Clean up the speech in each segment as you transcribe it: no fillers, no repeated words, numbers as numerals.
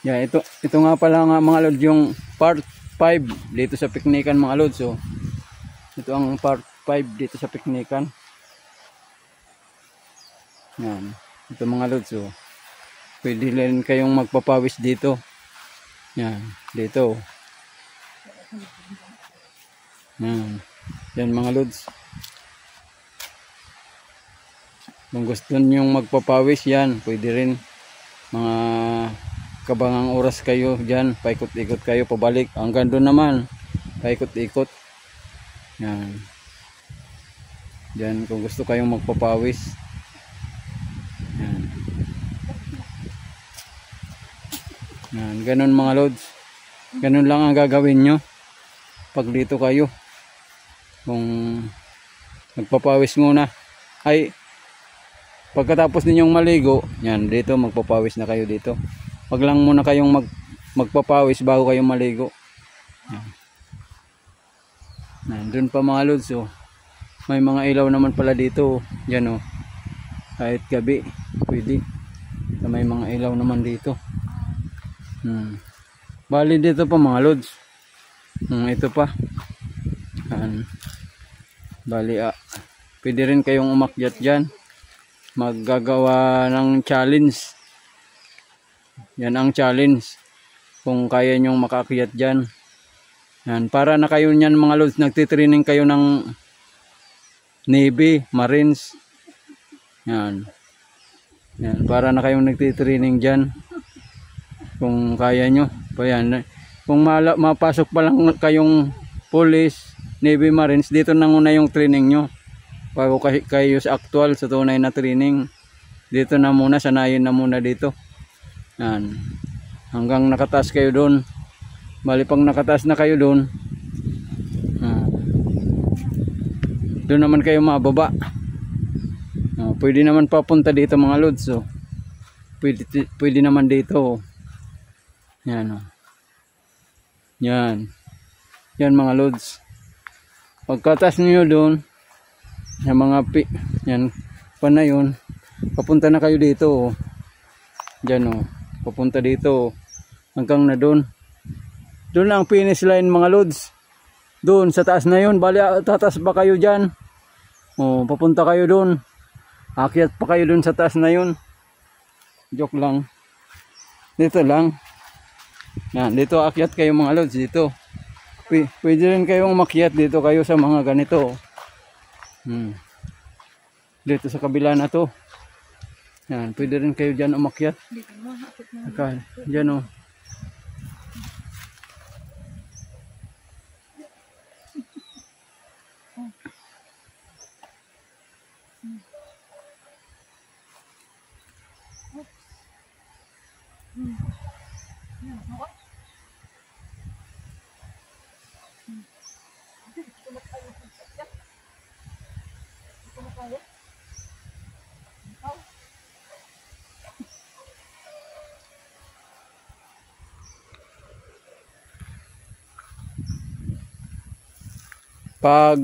Yeah, ito nga pala nga mga lods yung part 5 dito sa piknikan mga lods. So, ito ang part 5 dito sa piknikan. Yan. Ito mga lods. So, pwede rin kayong magpapawis dito. Yan. Dito. Yan. Yan mga lods. Kung gusto nyong magpapawis yan, pwede rin. Mga kabangang oras kayo dyan, paikot-ikot kayo pabalik, hanggang doon naman paikot-ikot. Yan dyan kung gusto kayong magpapawis. Yan. Yan, ganun mga lods, ganun lang ang gagawin nyo pag dito kayo. Kung magpapawis muna, ay pagkatapos ninyong maligo, yan dito magpapawis na kayo dito. Wag lang muna kayong magpapawis bago kayong maligo. Nandun pa mga lods. Oh. May mga ilaw naman pala dito. Yan oh. Kahit gabi pwede. May mga ilaw naman dito. Bali dito pa mga lods. Ito pa. Bali pwede rin kayong umakyat dyan. Maggagawa ng challenge. Yan ang challenge. Kung kaya nyong makakyat dyan. Yan. Para na kayo nyan mga lods. Nagtitraining kayo ng Navy, Marines. Yan. Yan. Para na kayong nagtitraining dyan. Kung kaya nyo. Yan. Kung mapasok pa lang kayong Police, Navy, Marines. Dito na muna yung training nyo. Bago kayo sa actual, sa tunay na training. Dito na muna. Sanayin na muna dito. Yan. Hanggang nakataas kayo doon. Bali pang nakataas na kayo doon, doon naman kayo mababa. Pwede naman papunta dito mga lods. So, pwede naman dito. Yan. Yan. Yan mga lods. Pagkataas niyo doon, yung mga yan, pa na yun, papunta na kayo dito. Diyan o. Papunta dito hanggang na doon. Doon lang finish line mga lods. Doon sa taas na yun. Bali tataas pa kayo dyan. Papunta kayo doon. Akyat pa kayo doon sa taas na yun. Joke lang. Dito lang. Yan, dito akyat kayo mga lods. Dito. Pwede rin kayong makyat dito kayo sa mga ganito. Dito sa kabila na to. Yan, pwede rin kayo dyan umakyat. Dyan o. Pag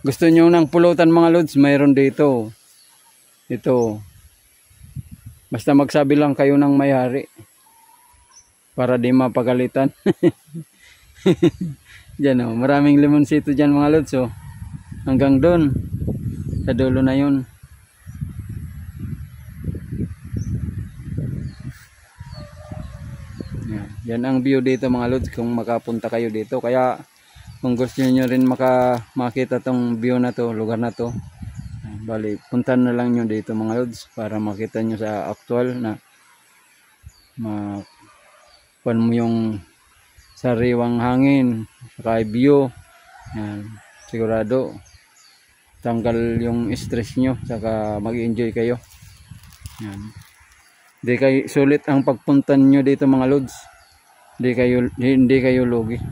gusto nyo ng pulutan mga lods, mayroon dito. Ito. Basta magsabi lang kayo ng may-ari. Para di mapagalitan. Diyan o. Maraming limonsito dyan mga lods. Oh. Hanggang doon. Sa dulo na yun. Yan ang view dito mga lods. Kung makapunta kayo dito. Kaya kung gusto niyo rin makita tong view na to, lugar na to, bali puntan na lang nyo dito mga lods para makita nyo sa actual na makuha mo yung sariwang hangin saka view. Yan, sigurado tanggal yung stress nyo saka mag-enjoy kayo. Yan. Sulit ang pagpuntan nyo dito mga lods. Hindi kayo lugi.